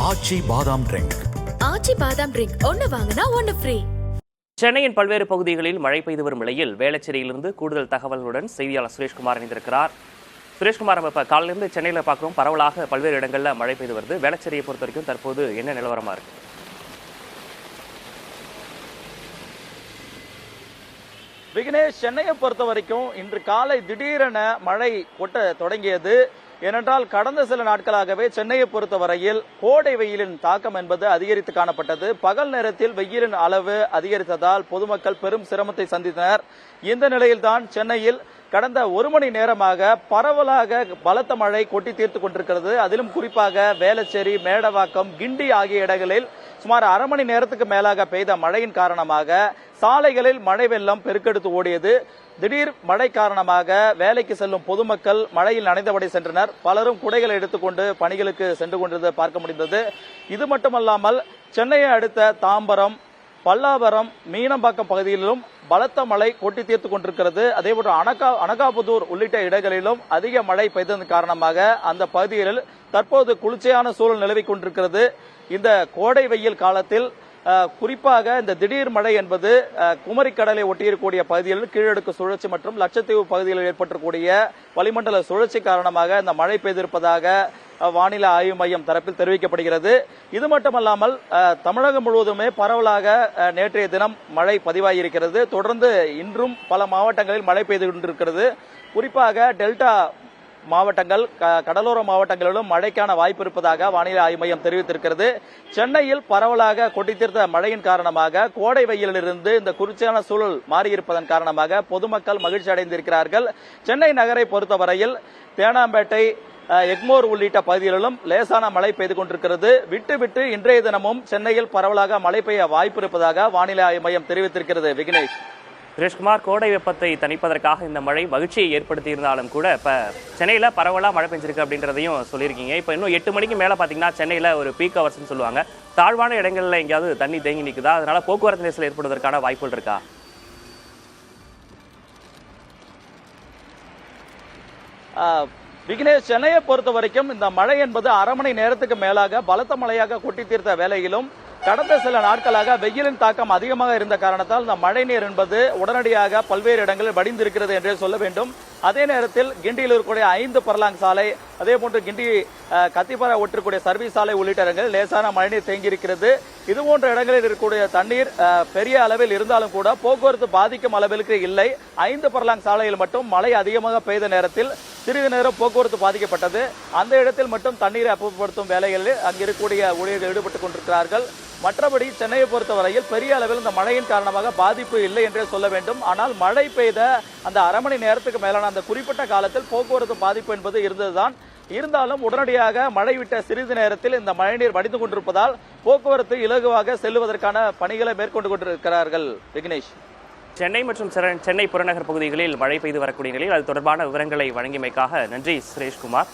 ஆச்சி பாதாம் ட்ரிங்க். ஆச்சி பாதாம் ட்ரிங்க் ஒன்னு வாங்கினா ஒன்னு ஃப்ரீ. சென்னையின் பல்வேறு பகுதிகளில் மழை பெய்து வரும் நிலையில் வேளச்சேரியிலிருந்து கூடுதல் தகவல்களுடன் செய்தியாளர் சுரேஷ்குமார் இணைந்திருக்கிறார். சுரேஷ்குமார், நம்ம இப்போ காலையிலிருந்து சென்னையில் பார்க்குறோம், பரவலாக பல்வேறு இடங்களில் மழை பெய்து வருது. வேளச்சேரியை பொறுத்த வரைக்கும் தற்போது என்ன நிலவரமா இருக்கு? விக்னேஷ், சென்னையை பொறுத்த வரைக்கும் இன்று காலை திடீரென மழை கொட்ட தொடங்கியது. ஏனென்றால் கடந்த சில நாட்களாகவே சென்னையை பொறுத்தவரையில் கோடை வெயிலின் தாக்கம் என்பது அதிகரித்து காணப்பட்டது. பகல் நேரத்தில் வெயிலின் அளவு அதிகரித்ததால் பொதுமக்கள் பெரும் சிரமத்தை சந்தித்தனர். இந்த நிலையில்தான் சென்னையில் கடந்த ஒரு மணி நேரமாக பரவலாக பலத்த மழை கொட்டி தீர்த்து கொண்டிருக்கிறது. அதிலும் குறிப்பாக வேளச்சேரி, மேடவாக்கம், கிண்டி ஆகிய இடங்களில் சுமார் அரை மணி நேரத்துக்கு மேலாக பெய்த மழையின் காரணமாக சாலைகளில் மழை வெள்ளம் பெருக்கெடுத்து ஓடியது. திடீர் மழை காரணமாக வேலைக்கு செல்லும் பொதுமக்கள் மழையில் நனைந்தபடி சென்றனர். பலரும் குடைகளை எடுத்துக்கொண்டு பணிகளுக்கு சென்று கொண்டிருந்ததை பார்க்க முடிந்தது. இது மட்டுமல்லாமல் சென்னையை அடுத்த தாம்பரம், பல்லாவரம், மீனம்பாக்கம் பகுதிகளிலும் பலத்த மழை கொட்டி தீர்த்து கொண்டிருக்கிறது. அதேபோன்று அனகாபுதூர் உள்ளிட்ட இடங்களிலும் அதிக மழை பெய்ததன் காரணமாக அந்த பகுதிகளில் தற்போது குளிர்ச்சியான சூழல் நிலவிக் கொண்டிருக்கிறது. இந்த கோடை வெயில் காலத்தில் குறிப்பாக இந்த திடீர் மழை என்பது குமரிக்கடலை ஒட்டியிருக்கக்கூடிய பகுதிகளில் கீழடுக்கு சுழற்சி மற்றும் லட்சத்தீவு பகுதிகளில் ஏற்பட்டிருக்கூடிய வளிமண்டல சுழற்சி காரணமாக இந்த மழை பெய்திருப்பதாக வானிலை ஆய்வு மையம் தரப்பில் தெரிவிக்கப்படுகிறது. இது மட்டுமல்லாமல் தமிழகம் முழுவதுமே பரவலாக நேற்றைய தினம் மழை பதிவாகியிருக்கிறது. தொடர்ந்து இன்றும் பல மாவட்டங்களில் மழை பெய்து கொண்டிருக்கிறது. குறிப்பாக டெல்டா மாவட்டங்கள், கடலோர மாவட்டங்களிலும் மழைக்கான வாய்ப்பு இருப்பதாக வானிலை ஆய்வு மையம் தெரிவித்திருக்கிறது. சென்னையில் பரவலாக கொட்டித்தீர்த்த மழையின் காரணமாக கோடை வெயிலிலிருந்து இந்த குளிர்ச்சியான சூழல் மாறியிருப்பதன் காரணமாக பொதுமக்கள் மகிழ்ச்சி அடைந்திருக்கிறார்கள். சென்னை நகரை பொறுத்தவரையில் தேனாம்பேட்டை, எக்மோர் உள்ளிட்ட பகுதிகளிலும் லேசான மழை பெய்து கொண்டிருக்கிறது. விட்டு இன்றைய தினமும் சென்னையில் பரவலாக மழை பெய்ய வாய்ப்பு இருப்பதாக வானிலை ஆய்வு மையம் தெரிவித்திருக்கிறது. விக்னேஷ், சுரேஷ்குமார், கோடை வெப்பத்தை தணிப்பதற்காக இந்த மழை மகிழ்ச்சியை ஏற்படுத்தி இருந்தாலும் கூட இப்போ சென்னையில் பரவலாக மழை பெஞ்சிருக்கு அப்படின்றதையும் சொல்லியிருக்கீங்க. இப்போ இன்னும் 8 மணிக்கு மேலே பார்த்தீங்கன்னா சென்னையில் ஒரு பீக் ஹவர்ஸ்னு சொல்லுவாங்க. தாழ்வான இடங்களில் எங்கேயாவது தண்ணி தேங்கி நிற்குதா? அதனால போக்குவரத்து நெரிசல் ஏற்படுவதற்கான வாய்ப்புகள் இருக்கா? விக்னேஷ், சென்னையை பொறுத்த வரைக்கும் இந்த மழை என்பது அரை மணி நேரத்துக்கு மேலாக பலத்த மழையாக கொட்டி தீர்த்த வேளையிலும் கடந்த சில நாட்களாக வெயிலின் தாக்கம் அதிகமாக இருந்த காரணத்தால் இந்த மழை நீர் என்பது உடனடியாக பல்வேறு இடங்களில் வடிந்திருக்கிறது என்றே சொல்ல வேண்டும். அதே நேரத்தில் கிண்டியில் இருக்கக்கூடிய 5 பர்லாங் சாலை, அதே போன்று கிண்டி கத்திப்பாறை ஒற்றக்கூடிய சர்வீஸ் சாலை உள்ளிட்ட இடங்களில் லேசான மழைநீர் தேங்கியிருக்கிறது. இதுபோன்ற இடங்களில் இருக்கக்கூடிய தண்ணீர் பெரிய அளவில் இருந்தாலும் கூட போக்குவரத்து பாதிக்கும் அளவிற்கு இல்லை. 5 பர்லாங் சாலையில் மட்டும் மழை அதிகமாக பெய்த நேரத்தில் சிறிது நேரம் போக்குவரத்து பாதிக்கப்பட்டது. அந்த இடத்தில் மட்டும் தண்ணீரை அப்புறப்படுத்தும் வேலைகளில் அங்கிருக்கக்கூடிய ஊழியர்கள் ஈடுபட்டுக் கொண்டிருக்கிறார்கள். மற்றபடி சென்னையை பொறுத்தவரையில் பெரிய அளவில் இந்த மழையின் காரணமாக பாதிப்பு இல்லை என்றே சொல்ல வேண்டும். ஆனால் மழை பெய்த அந்த அரை மணி நேரத்துக்கு மேலான அந்த குறிப்பிட்ட காலத்தில் போக்குவரத்து பாதிப்பு என்பது இருந்ததுதான். இருந்தாலும் உடனடியாக மழை விட்ட சிறிது நேரத்தில் இந்த மழைநீர் வடிந்து கொண்டிருப்பதால் போக்குவரத்து இலகுவாக செல்லுவதற்கான பணிகளை மேற்கொண்டு கொண்டிருக்கிறார்கள். விக்னேஷ், சென்னை மற்றும் சென்னை புறநகர் பகுதிகளில் மழை பெய்து வரக்கூடிய நிலையில் அது தொடர்பான விவரங்களை வழங்கியமைக்காக நன்றி சுரேஷ்குமார்.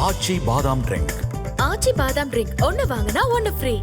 ஆச்சி பாதாம் ட்ரிங்க். ஆச்சி பாதாம் ட்ரிங்க் ஒன்னு வாங்கினா ஒன்னு ஃப்ரீ.